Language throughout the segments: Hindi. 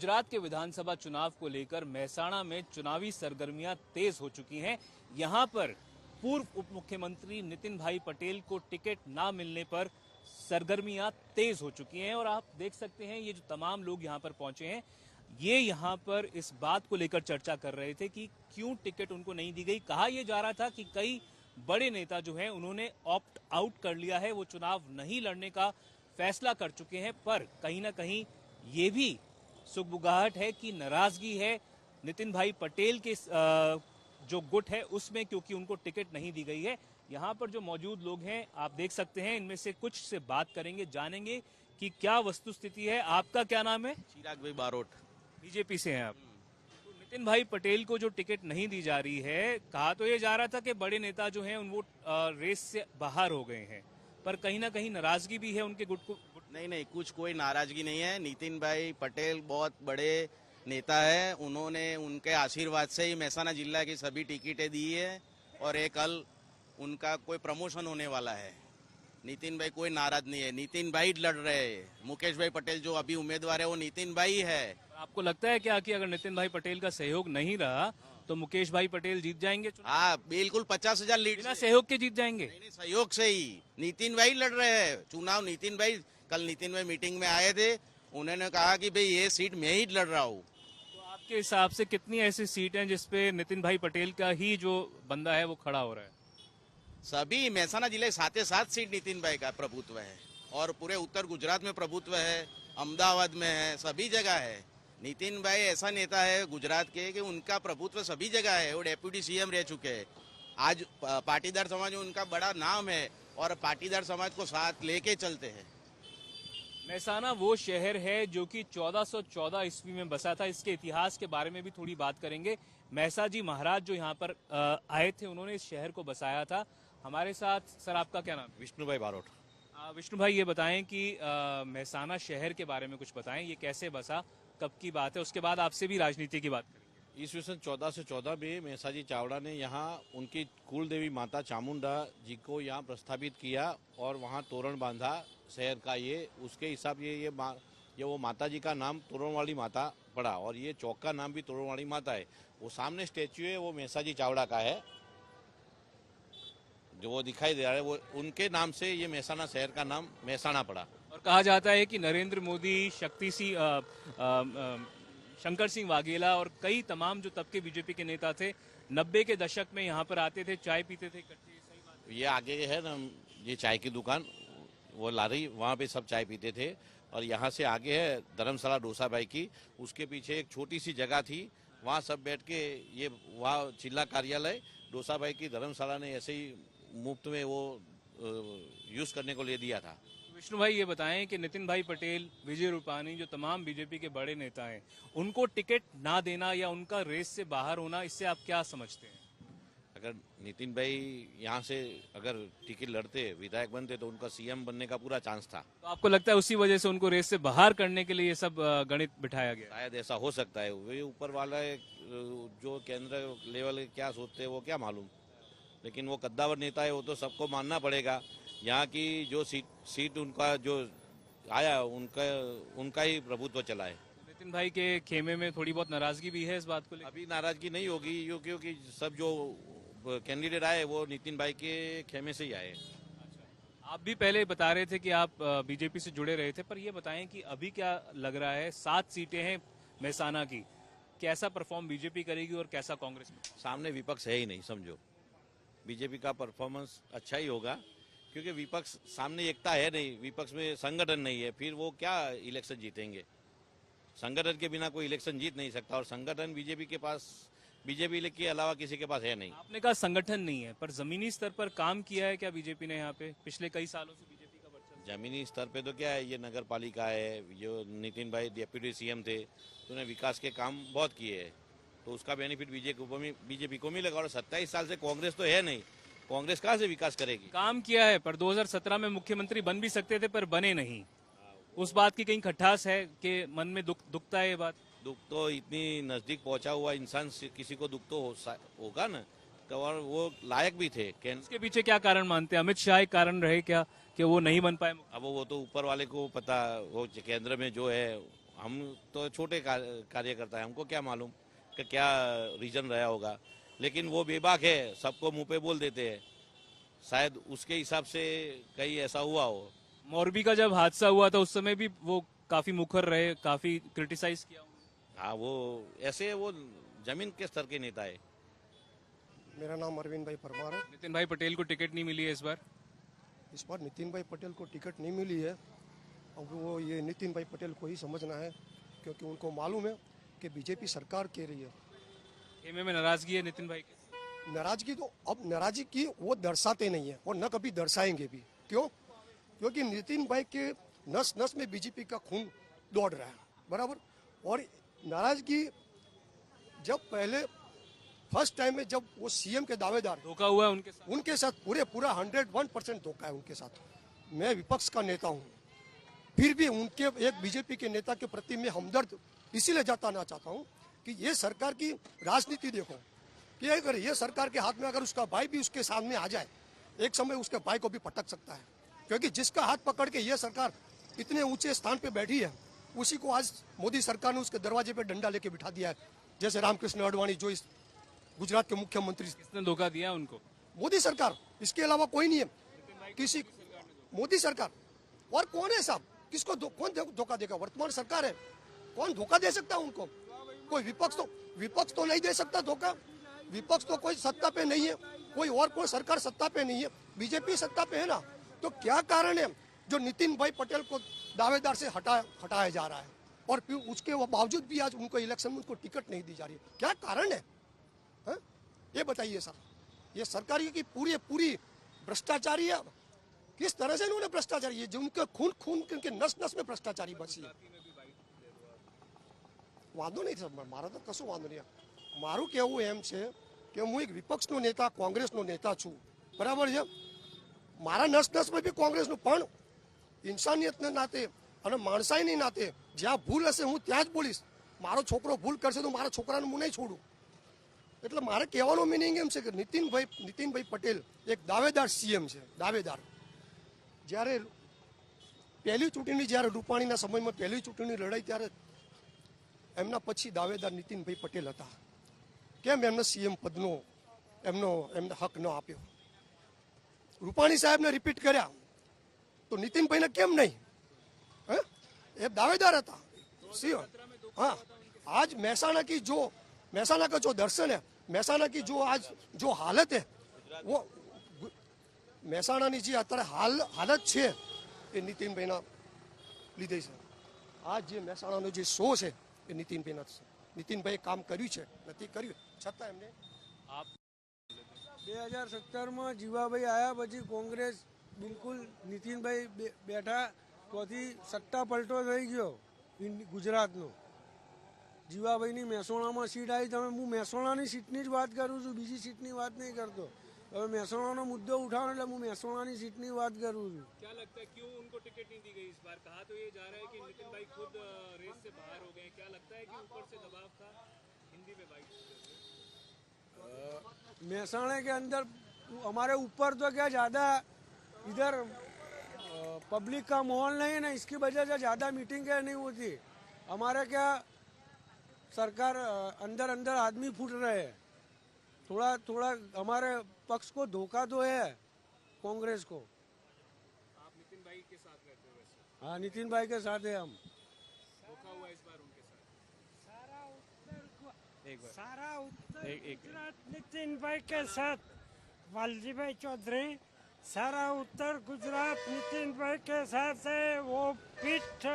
गुजरात के विधानसभा चुनाव को लेकर मेहसाणा में चुनावी सरगर्मियां तेज हो चुकी हैं। यहां पर पूर्व उप मुख्यमंत्री नितिन भाई पटेल को टिकट ना मिलने पर सरगर्मियां तेज हो चुकी हैं और आप देख सकते हैं ये जो तमाम लोग यहां पर पहुंचे हैं ये यहां पर इस बात को लेकर चर्चा कर रहे थे कि क्यों टिकट उनको नहीं दी गई। कहा यह जा रहा था कि कई बड़े नेता जो हैं उन्होंने ऑप्ट आउट कर लिया है, वो चुनाव नहीं लड़ने का फैसला कर चुके हैं। पर कहीं ना कहीं ये भी सुगबुगाहट है कि नाराजगी है नितिन भाई पटेल के जो गुट है उसमें, क्योंकि उनको टिकट नहीं दी गई है। यहाँ पर जो मौजूद लोग हैं आप देख सकते हैं, इनमें से कुछ से बात करेंगे, जानेंगे कि क्या वस्तुस्थिति है। आपका क्या नाम है? चिराग भाई बारोट, बीजेपी से हैं आप। तो नितिन भाई पटेल को जो टिकट नहीं दी जा रही है, कहा तो ये जा रहा था कि बड़े नेता जो हैं वो रेस से बाहर हो गए हैं, पर कहीं ना कहीं नाराजगी भी है उनके गुट को। नहीं, कुछ कोई नाराजगी नहीं है। नितिन भाई पटेल बहुत बड़े नेता है, उन्होंने उनके आशीर्वाद से ही मेहसाना जिला की सभी टिकटें दी है और ये कल उनका कोई प्रमोशन होने वाला है। नितिन भाई कोई नाराज नहीं है, नितिन भाई लड़ रहे हैं। मुकेश भाई पटेल जो अभी उम्मीदवार है वो नितिन भाई है। आपको लगता है क्या कि अगर नितिन भाई पटेल का सहयोग नहीं रहा तो मुकेश भाई पटेल जीत जाएंगे? हाँ बिल्कुल, 50,000 लीड बिना सहयोग के जीत जाएंगे? नहीं, सहयोग से ही। नितिन भाई लड़ रहे हैं चुनाव। नितिन भाई कल नितिन भाई मीटिंग में आए थे, उन्होंने कहा कि भाई ये सीट मैं ही लड़ रहा हूँ। तो आपके हिसाब से कितनी ऐसी सीट हैं जिसपे नितिन भाई पटेल का ही जो बंदा है वो खड़ा हो रहा है? सभी मेहसाना जिले 7 सीट नितिन भाई का प्रभुत्व है और पूरे उत्तर गुजरात में प्रभुत्व है, अहमदाबाद में है, सभी जगह है। नितिन भाई ऐसा नेता है गुजरात के कि उनका प्रभुत्व सभी जगह है। वो डेप्यूटी सीएम रह चुके हैं। आज पाटीदार समाज में उनका बड़ा नाम है और पाटीदार समाज को साथ लेके चलते हैं। मेहसाना वो शहर है जो कि 1414 ईस्वी में बसा था। इसके इतिहास के बारे में भी थोड़ी बात करेंगे। महसा जी महाराज जो यहाँ पर आए थे, उन्होंने इस शहर को बसाया था। हमारे साथ सर, आपका क्या नाम? विष्णु भाई बारोट। विष्णु भाई, ये बताएं कि मेहसाना शहर के बारे में कुछ बताएं, ये कैसे बसा, कब की बात है, उसके बाद आपसे भी राजनीति की बात करेंगे। ईस्वी सन 1414 में मेहसाजी चावड़ा ने यहाँ उनकी कुल देवी माता चामुंडा जी को यहाँ प्रस्थापित किया और वहाँ तोरण बांधा शहर का। ये उसके हिसाब ये वो माता जी का नाम तोरण वाली माता पड़ा और ये चौक का नाम भी तोरण वाली माता है। वो सामने स्टेच्यू है वो मेहसाजी चावड़ा का है, जो वो दिखाई दे रहा है, वो उनके नाम से ये मेहसाना शहर का नाम मेहसाना पड़ा। और कहा जाता है कि नरेंद्र मोदी, शंकर सिंह वाघेला और कई तमाम जो तब के बीजेपी के नेता थे 90 के दशक में यहाँ पर आते थे, चाय पीते थे इकट्ठे। सही बात? ये आगे है ना ये चाय की दुकान, वो लारी, वहाँ पे सब चाय पीते थे। और यहाँ से आगे है धर्मशाला डोसा भाई की, उसके पीछे एक छोटी सी जगह थी, वहाँ सब बैठ के ये वहाँ जिला कार्यालय डोसा भाई की धर्मशाला ने ऐसे ही मुफ्त में वो यूज करने को ले दिया था। विष्णु भाई, ये बताएं कि नितिन भाई पटेल, विजय रूपानी, जो तमाम बीजेपी के बड़े नेता हैं, उनको टिकट ना देना या उनका रेस से बाहर होना, इससे आप क्या समझते हैं? अगर नितिन भाई यहाँ से अगर टिकट लड़ते, विधायक बनते, तो उनका सीएम बनने का पूरा चांस था। तो आपको लगता है उसी वजह से उनको रेस से बाहर करने के लिए ये सब गणित बिठाया गया? शायद ऐसा हो सकता है। वे ऊपर वाला जो केंद्र लेवल क्या सोचते हैं वो क्या मालूम, लेकिन वो कद्दावर नेता है, वो तो सबको मानना पड़ेगा। यहाँ की जो सीट उनका जो आया, उनका ही प्रभुत्व चला है। नितिन भाई के खेमे में थोड़ी बहुत नाराजगी भी है इस बात को लेकर? अभी नाराजगी नहीं होगी क्योंकि सब जो कैंडिडेट आए वो नितिन भाई के खेमे से ही आए। अच्छा, आप भी पहले बता रहे थे कि आप बीजेपी से जुड़े रहे थे, पर ये बताएं कि अभी क्या लग रहा है, 7 सीटें हैं मेहसाना की, कैसा परफॉर्म बीजेपी करेगी और कैसा कांग्रेस में? सामने विपक्ष है ही नहीं, समझो। बीजेपी का परफॉर्मेंस अच्छा ही होगा क्योंकि विपक्ष सामने एकता है नहीं, विपक्ष में संगठन नहीं है, फिर वो क्या इलेक्शन जीतेंगे? संगठन के बिना कोई इलेक्शन जीत नहीं सकता और संगठन बीजेपी के पास, बीजेपी के अलावा किसी के पास है नहीं। आपने कहा संगठन नहीं है, पर जमीनी स्तर पर काम किया है क्या बीजेपी ने यहाँ पे? पिछले कई सालों से बीजेपी का वर्चस्व जमीनी स्तर पे तो क्या है, ये नगर पालिका है, जो नितिन भाई डिप्टी सीएम थे तो उन्हें विकास के काम बहुत किए हैं, तो उसका बेनिफिट बीजेपी को मिलेगा। और 27 साल से कांग्रेस तो है नहीं, कांग्रेस कहाँ से विकास करेगी? काम किया है, पर 2017 में मुख्यमंत्री बन भी सकते थे पर बने नहीं। उस बात की कहीं खटास है कि मन में दुखता है ये बात? दुख तो इतनी नजदीक पहुंचा हुआ इंसान से किसी को दुख तो होगा ना, तो और वो लायक भी थे। इसके पीछे क्या कारण मानते हैं? अमित शाह एक कारण रहे क्या कि वो नहीं बन पाए? अब वो तो ऊपर वाले को पता, वो केंद्र में जो है हम तो छोटे कार्यकर्ता हैं, हमको क्या मालूम कि क्या रीजन रहा होगा, लेकिन वो बेबाक है, सबको मुंह पे बोल देते हैं, शायद उसके हिसाब से कहीं ऐसा हुआ हो। मोरबी का जब हादसा हुआ था उस समय भी वो काफी मुखर रहे, काफी क्रिटिसाइज किया उन्होंने। हाँ, वो ऐसे वो जमीन के स्तर के नेता है। मेरा नाम अरविंद भाई परमार है। नितिन भाई पटेल को टिकट नहीं मिली है इस बार। इस बार नितिन भाई पटेल को टिकट नहीं मिली है। अब वो ये नितिन भाई पटेल को ही समझना है, क्योंकि उनको मालूम है कि बीजेपी सरकार कह रही है। खेमे में नाराजगी है नितिन भाई की। नाराजगी तो अब नाराजगी की वो दर्शाते नहीं है और न कभी दर्शाएंगे भी। क्यों? क्योंकि नितिन भाई के नस नस में बीजेपी का खून दौड़ रहा है, बराबर। और नाराजगी जब पहले फर्स्ट टाइम में जब वो सीएम के दावेदार धोखा हुआ है उनके साथ पूरा 101% धोखा है उनके साथ। मैं विपक्ष का नेता हूँ, फिर भी उनके एक बीजेपी के नेता के प्रति मैं हमदर्द इसीलिए जताना चाहता हूँ कि ये सरकार की राजनीति देखो कि अगर ये सरकार के हाथ में अगर उसका भाई भी उसके सामने आ जाए, एक समय उसके भाई को भी पटक सकता है। क्योंकि जिसका हाथ पकड़ के ये सरकार इतने ऊंचे स्थान पे बैठी है, उसी को आज मोदी सरकार ने उसके दरवाजे पे डंडा लेके बिठा दिया है। जैसे रामकृष्ण अडवाणी जो इस गुजरात के मुख्यमंत्री, किसने धोखा दिया उनको? मोदी सरकार, इसके अलावा कोई नहीं है। किसी मोदी सरकार और कौन है साहब? किसको कौन धोखा देगा? वर्तमान सरकार है, कौन धोखा दे सकता है उनको? कोई विपक्ष तो नहीं दे सकता धोखा। विपक्ष तो कोई सत्ता पे नहीं है, कोई सरकार सत्ता पे नहीं है, बीजेपी सत्ता पे है ना। तो क्या कारण है जो नितिन भाई पटेल को दावेदार से हटाया जा रहा है और फिर उसके बावजूद भी आज उनको इलेक्शन में उनको टिकट नहीं दी जा रही है? क्या कारण है? ये बताइए सर। ये सरकार की पूरी भ्रष्टाचारी है। किस तरह से इन्होंने भ्रष्टाचारी, ये जो उनके खून के नस नस में भ्रष्टाचारी बसी है। वांधो नहीं सर, मारा तो कसो वांधो नहीं। मारू कहવું એમ છે કે હું એક વિપક્ષનો નેતા, કોંગ્રેસનો નેતા છું, બરાબર છે। મારા નસ નસમાં બી કોંગ્રેસનું, પણ ઇન્સાનિયતના નાતે અને માણસાઈની નાતે જ્યાં ભૂલ હશે હું ત્યાં જ બોલીશ। મારો છોકરો ભૂલ કરશે તો મારા છોકરાને હું નહીં છોડું। એટલે મારે કહેવાનો મિનિંગ એમ છે કે નીતિનભાઈ પટેલ એક દાવેદાર સીએમ છે, દાવેદાર। જ્યારે પહેલી ચૂંટણી, જ્યારે રૂપાણીના સમયમાં પહેલી ચૂંટણી લડાઈ, ત્યારે એમના પછી દાવેદાર નીતિનભાઈ પટેલ હતા। કેમ એમને સીએમ પદનો એમને હક ન આપ્યો? રૂપાણી સાહેબને રિપીટ કર્યા તો નીતિનભાઈને કેમ નહીં? એ દાવેદાર હતા સીએમ। हाँ, आज महसाना का जो दर्शन है, महसाना की जो आज जो हालत है, वो મહેસાણાની જે અત્યારે હાલત છે એ નીતિનભાઈના લીધે છે। આ જે મહેસાણાનો જે શો છે એ નીતિનભાઈના છે। નીતિનભાઈએ કામ કર્યું છે, નથી કર્યું, છતાં એમને 2017માં જીવાભાઈ આવ્યા પછી કોંગ્રેસ બિલકુલ નીતિનભાઈ બેઠા તોથી સટ્ટા પલટો થઈ ગયો ગુજરાતનો। જીવાભાઈની મહેસાણામાં સીટ આવી, તમે હું મહેસાણાની સીટની જ વાત કરું છું, બીજી સીટની વાત નહીં કરતો। હવે મહેસાણાનો મુદ્દો ઉઠાવો એટલે હું મહેસાણાની સીટની વાત કરું છું। क्या लगता है क्यों उनको टिकट नहीं दी गई इस बार? कहा तो ये जा रहा है कि नितिन भाई खुद रेस से बाहर हो गए। क्या लगता है कि ऊपर से दबाव था? हिंदी में भाई महसाणा के अंदर हमारे ऊपर तो क्या ज़्यादा इधर पब्लिक का माहौल नहीं है ना, इसकी वजह से ज़्यादा मीटिंगें नहीं होती। हमारे क्या सरकार अंदर आदमी फूट रहे हैं। थोड़ा हमारे पक्ष को धोखा तो है कांग्रेस को। आप नितिन भाई के साथ रहते हो वैसे? हाँ, नितिन भाई के साथ है हम। धोखा हुआ इस बार उनके साथ? सारा उत्तर गुजरात नितिन भाई के साथ, वालजी भाई चौधरी, सारा उत्तर गुजरात नितिन भाई के साथ है। वो पीठ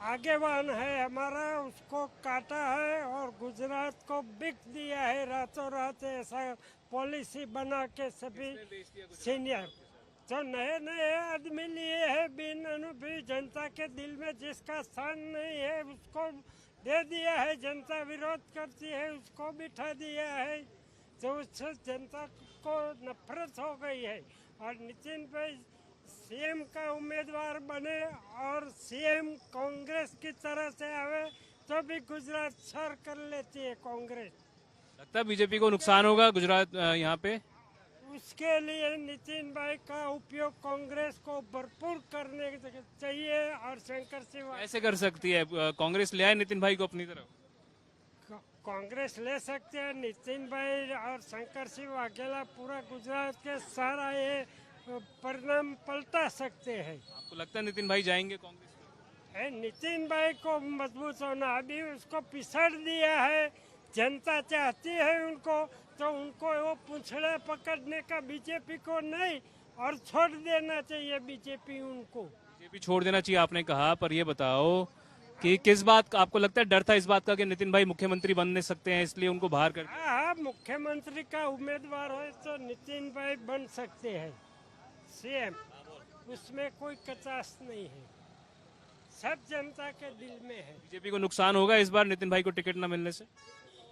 आगेवान है हमारा, उसको काटा है और गुजरात को बिक दिया है रातों रात। ऐसा पॉलिसी बना के सभी सीनियर जो नए आदमी लिए है, बिन अनुभवी जनता के दिल में जिसका स्थान नहीं है उसको दे दिया है। जनता विरोध करती है उसको बिठा दिया है, जो उससे जनता को नफरत हो गई है। और नितिन भाई सीएम का उम्मीदवार बने और सीएम कांग्रेस की तरह से आवे तो भी गुजरात सर कर लेती है कांग्रेस। लगता है बीजेपी को नुकसान होगा गुजरात यहाँ पे? उसके लिए नितिन भाई का उपयोग कांग्रेस को भरपूर करने चाहिए और शंकर सिंह ऐसे कर सकती है कांग्रेस ले आए नितिन भाई को अपनी तरफ। कांग्रेस ले सकते हैं नितिन भाई और शंकर सिंह अकेला पूरा गुजरात के सारा ये परिणाम पलटा सकते हैं। आपको लगता है नितिन भाई जाएंगे कांग्रेस में? नितिन भाई को मजबूत होना, अभी उसको पिछड़ दिया है, जनता चाहती है उनको, तो उनको वो पूंछड़े पकड़ने का बीजेपी को नहीं और छोड़ देना चाहिए बीजेपी उनको। बीजेपी छोड़ देना चाहिए आपने कहा, पर ये बताओ कि किस बात का आपको लगता है डर था इस बात का कि नितिन भाई मुख्यमंत्री बन नहीं सकते हैं इसलिए उनको बाहर कर दिया? हाँ, मुख्यमंत्री का उम्मीदवार हो तो नितिन भाई बन सकते हैं सीएम, उसमें कोई कचास नहीं है, सब जनता के दिल में है। बीजेपी को नुकसान होगा इस बार नितिन भाई को टिकट न मिलने से?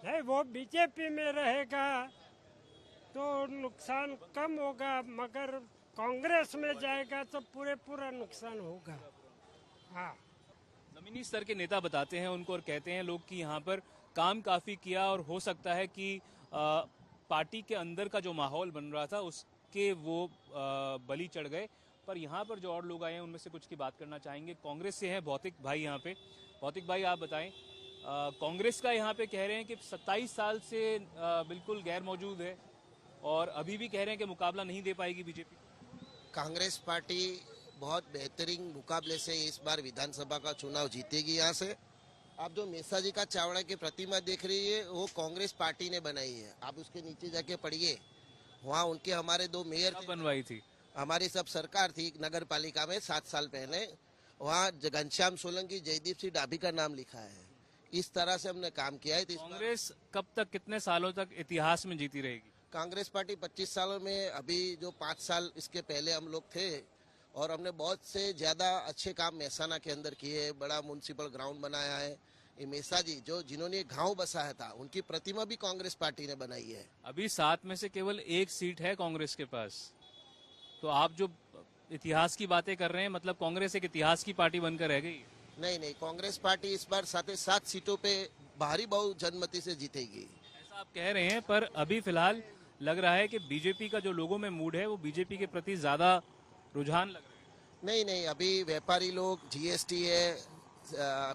नहीं, वो बीजेपी में रहेगा तो नुकसान कम होगा, मगर कांग्रेस में जाएगा तो पूरा नुकसान होगा। हाँ, जमीनी स्तर के नेता बताते हैं उनको और कहते हैं लोग कि यहाँ पर काम काफी किया और हो सकता है कि पार्टी के अंदर का जो माहौल बन रहा था उसके वो बलि चढ़ गए। पर यहाँ पर जो और लोग आए हैं उनमें से कुछ की बात करना चाहेंगे। कांग्रेस से हैं भौतिक भाई यहाँ पे। भौतिक भाई आप बताएं, कांग्रेस का यहाँ पे कह रहे हैं कि 27 साल से बिल्कुल गैर मौजूद है और अभी भी कह रहे हैं कि मुकाबला नहीं दे पाएगी बीजेपी। कांग्रेस पार्टी बहुत बेहतरीन मुकाबले से इस बार विधानसभा का चुनाव जीतेगी। यहाँ से आप जो मेसा जी का चावड़ा की प्रतिमा देख रही है वो कांग्रेस पार्टी ने बनाई है। आप उसके नीचे जाके पढ़िए, वहाँ उनके हमारे 2 मेयर बनवाई थी, हमारी सब सरकार थी नगर पालिका में 7 साल पहले, वहाँ घनश्याम सोलंकी, जयदीप सिंह डाभी का नाम लिखा है। इस तरह से हमने काम किया है। कांग्रेस कब तक, कितने सालों तक इतिहास में जीती रहेगी? कांग्रेस पार्टी 25 सालों में, अभी जो 5 साल इसके पहले हम लोग थे और हमने बहुत से ज्यादा अच्छे काम मेहसाना के अंदर किए। बड़ा म्युनिसिपल ग्राउंड बनाया है। ये मेसा जी जो जिन्होंने गांव बसाया था उनकी प्रतिमा भी कांग्रेस पार्टी ने बनाई है। अभी 7 में से केवल 1 सीट है कांग्रेस के पास। तो आप जो इतिहास की बातें कर रहे हैं, मतलब कांग्रेस एक इतिहास की पार्टी बनकर रह गई? नहीं, कांग्रेस पार्टी इस बार 7 सीटों पे भारी बहु जनमति से जीतेगी, ऐसा आप कह रहे हैं। पर अभी फिलहाल लग रहा है कि बीजेपी का जो लोगों में मूड है वो बीजेपी के प्रति ज्यादा रुझान लग रहा है। नहीं, अभी व्यापारी लोग, जीएसटी है,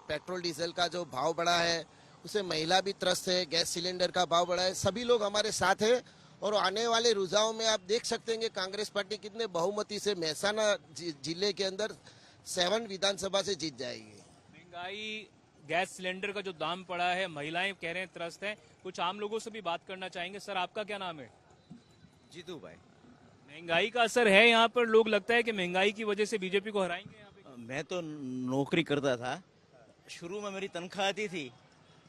पेट्रोल डीजल का जो भाव बढ़ा है उसे महिला भी त्रस्त है, गैस सिलेंडर का भाव बढ़ा है, सभी लोग हमारे साथ है। और आने वाले रुझानों में आप देख सकते हैं कि कांग्रेस पार्टी कितने बहुमति से मेहसाना जिले के अंदर 7 विधानसभा से जीत जाएगी। महंगाई, गैस सिलेंडर का जो दाम पड़ा है, महिलाएं कह रहे हैं त्रस्त हैं। कुछ आम लोगों से भी बात करना चाहेंगे। सर, आपका क्या नाम है? जीतू भाई। महंगाई का असर है यहाँ पर? लोग लगता है कि महंगाई की वजह से बीजेपी को हराएंगे यहाँ पे। मैं तो नौकरी करता था, शुरू में मेरी तनख्वाह आती थी,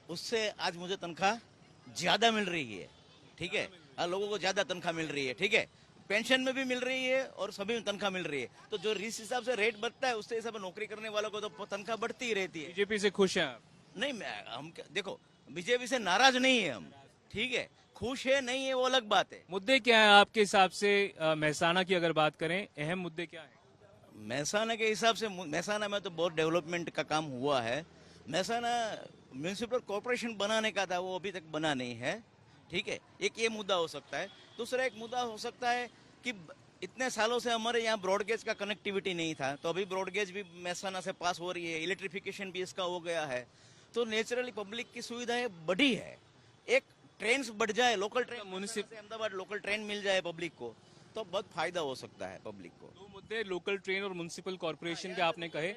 उससे आज मुझे तनख्वाह ज्यादा मिल रही है। ठीक है, लोगों को ज्यादा तनख्वाह मिल रही है। ठीक है, पेंशन में भी मिल रही है और सभी में तनख्वाह मिल रही है। तो जो जिस हिसाब से रेट बढ़ता है उससे हिसाब नौकरी करने वालों को तो तनख्वाह बढ़ती ही रहती है। बीजेपी से खुश हैं आप? नहीं, हम देखो बीजेपी से नाराज नहीं है हम, ठीक है, खुश है नहीं है वो अलग बात है। मुद्दे क्या है आपके हिसाब से? मेहसाना की अगर बात करें, अहम मुद्दे क्या है? मेहसाना के हिसाब से मेहसाना में तो बहुत डेवलपमेंट का काम हुआ है। मेहसाना म्यूनिसिपल कॉर्पोरेशन बनाने का था, वो अभी तक बना नहीं है। ठीक है, एक ये मुद्दा हो सकता है। दूसरा एक मुद्दा हो सकता है कि इतने सालों से हमारे यहाँ ब्रॉडगेज का कनेक्टिविटी नहीं था, तो अभी ब्रॉडगेज भी मेहसाना से पास हो रही है, इलेक्ट्रिफिकेशन भी इसका हो गया है, तो नेचुरली पब्लिक की सुविधाएं बढ़ी है। एक ट्रेन बढ़ जाए, local train municipal Ahmedabad local train मिल जाए पब्लिक को, तो बहुत फायदा हो सकता है पब्लिक को। 2 मुद्दे लोकल ट्रेन और म्युनिसिपल कॉर्पोरेशन के आपने कहे।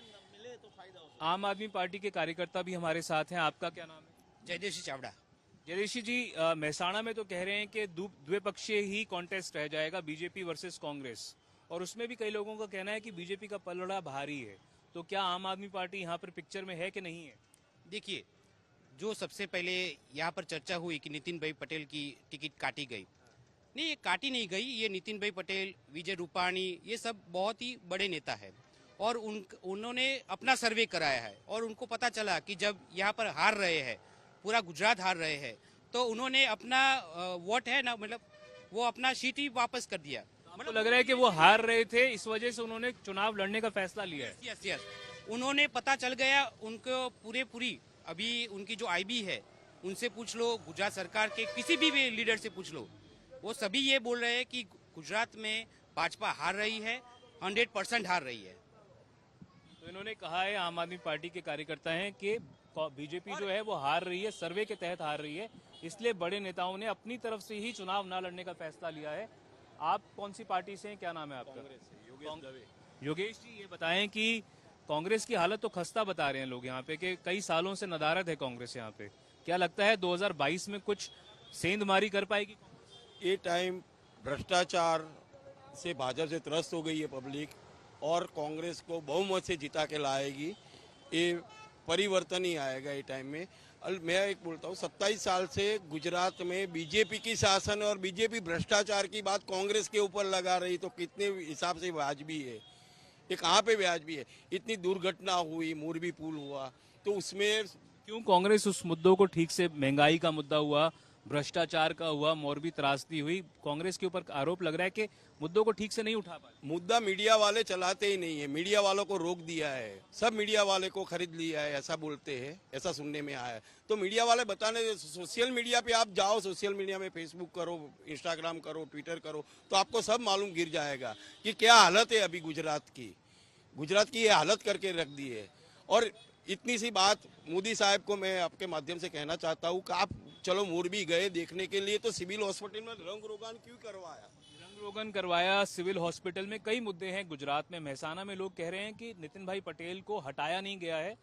आम आदमी पार्टी के कार्यकर्ता भी हमारे साथ हैं। आपका क्या नाम है? जयदेशी चावड़ा। जयदेशी जी, मेहसाणा में तो कह रहे हैं कि द्विपक्षीय ही कॉन्टेस्ट रह जाएगा, बीजेपी वर्सेस कांग्रेस, और उसमें भी कई लोगों का कहना है कि बीजेपी का पलड़ा भारी है। तो क्या आम आदमी पार्टी यहाँ पर पिक्चर में है कि नहीं है? देखिए, जो सबसे पहले यहाँ पर चर्चा हुई कि नितिन भाई पटेल की टिकट काटी गई, नहीं, ये काटी नहीं गई। ये नितिन भाई पटेल, विजय रूपाणी, ये सब बहुत ही बड़े नेता है और उन्होंने अपना सर्वे कराया है और उनको पता चला कि जब यहाँ पर हार रहे हैं, पूरा गुजरात हार रहे हैं, तो उन्होंने अपना वोट है ना, मतलब वो अपना सीट ही वापस कर दिया। मतलब लग रहा है कि वो हार रहे थे, इस वजह से उन्होंने चुनाव लड़ने का फैसला लिया है। यस, उन्होंने पता चल गया उनको पूरी अभी उनकी जो आईबी है उनसे पूछ लो, गुजरात सरकार के किसी भी लीडर से पूछ लो, वो सभी ये बोल रहे हैं कि गुजरात में भाजपा हार रही है, 100% हार रही है। तो इन्होंने कहा है, आम आदमी पार्टी के कार्यकर्ता हैं, कि बीजेपी जो है वो हार रही है, सर्वे के तहत हार रही है, इसलिए बड़े नेताओं ने अपनी तरफ से ही चुनाव ना लड़ने का फैसला लिया है। आप कौन सी पार्टी से हैं, क्या नाम है आपका? योगेश जी, ये बताएं कि कांग्रेस की हालत तो खस्ता बता रहे हैं लोग यहाँ पे, कि कई सालों से नदारद है कांग्रेस यहाँ पे। क्या लगता है 2022 में कुछ सेंधमारी कर पाएगी? ये टाइम भ्रष्टाचार से भाजपा से त्रस्त हो गई है पब्लिक, और कांग्रेस को बहुमत से जिता के लाएगी। ये परिवर्तन ही आएगा ये टाइम में। मैं एक बोलता हूँ, 27 साल से गुजरात में बीजेपी की शासन और बीजेपी भ्रष्टाचार की बात कांग्रेस के ऊपर लगा रही, तो कितने हिसाब से वाजबी है? ये कहाँ पे वाजबी है? इतनी दुर्घटना हुई, मोरबी पुल हुआ, तो उसमें क्यों कांग्रेस उस मुद्दों को ठीक से, महंगाई का मुद्दा हुआ, भ्रष्टाचार का हुआ, मोरबी त्रासदी हुई, कांग्रेस के ऊपर आरोप लग रहा है कि मुद्दों को ठीक से नहीं उठा पाए। मुद्दा मीडिया वाले चलाते ही नहीं है, मीडिया वालों को रोक दिया है, सब मीडिया वाले को खरीद लिया है, ऐसा बोलते हैं, ऐसा सुनने में आया है। तो मीडिया वाले बताने, सोशल मीडिया पे आप जाओ, सोशल मीडिया में फेसबुक करो, इंस्टाग्राम करो, ट्विटर करो, तो आपको सब मालूम गिर जाएगा कि क्या हालत है अभी गुजरात की ये हालत करके रख दी है। और इतनी सी बात मोदी साहब को मैं आपके माध्यम से कहना चाहता हूँ कि आप चलो मोरबी गए देखने के लिए, तो सिविल हॉस्पिटल में रंग रोगन क्यों करवाया? रंग रोगन करवाया सिविल हॉस्पिटल में। कई मुद्दे हैं गुजरात में। महसाना में लोग कह रहे हैं कि नितिन भाई पटेल को हटाया नहीं गया है,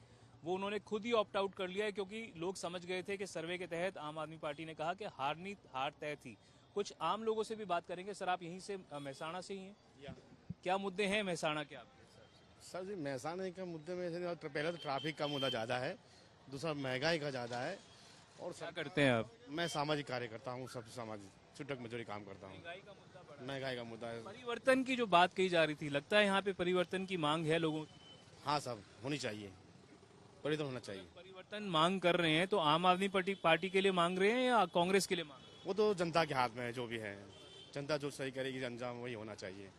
वो उन्होंने खुद ही ऑप्ट आउट कर लिया है, क्योंकि लोग समझ गए थे कि सर्वे के तहत आम आदमी पार्टी ने कहा कि हार तय थी। कुछ आम लोगों से भी बात करेंगे। सर, आप यहीं से, महसाणा से ही हैं? क्या मुद्दे हैं महसाणा के आपके? सर जी, महसाना के मुद्दे में से पहले तो ट्रैफिक का मुद्दा ज़्यादा है, दूसरा महंगाई का ज़्यादा है। और क्या करते हैं आप? मैं सामाजिक कार्यकर्ता हूँ, सब सामाजिक छुटक मजदूरी काम करता हूँ। महंगाई का मुद्दा है। परिवर्तन की जो बात कही जा रही थी, लगता है यहाँ पे परिवर्तन की मांग है लोगों की? हाँ साहब, होनी चाहिए, परिवर्तन होना चाहिए। परिवर्तन मांग कर रहे हैं तो आम आदमी पार्टी के लिए मांग रहे हैं या कांग्रेस के लिए मांग रहे हैं? वो तो जनता के हाथ में है, जो भी है जनता जो सही करेगी, अंजाम वही होना चाहिए।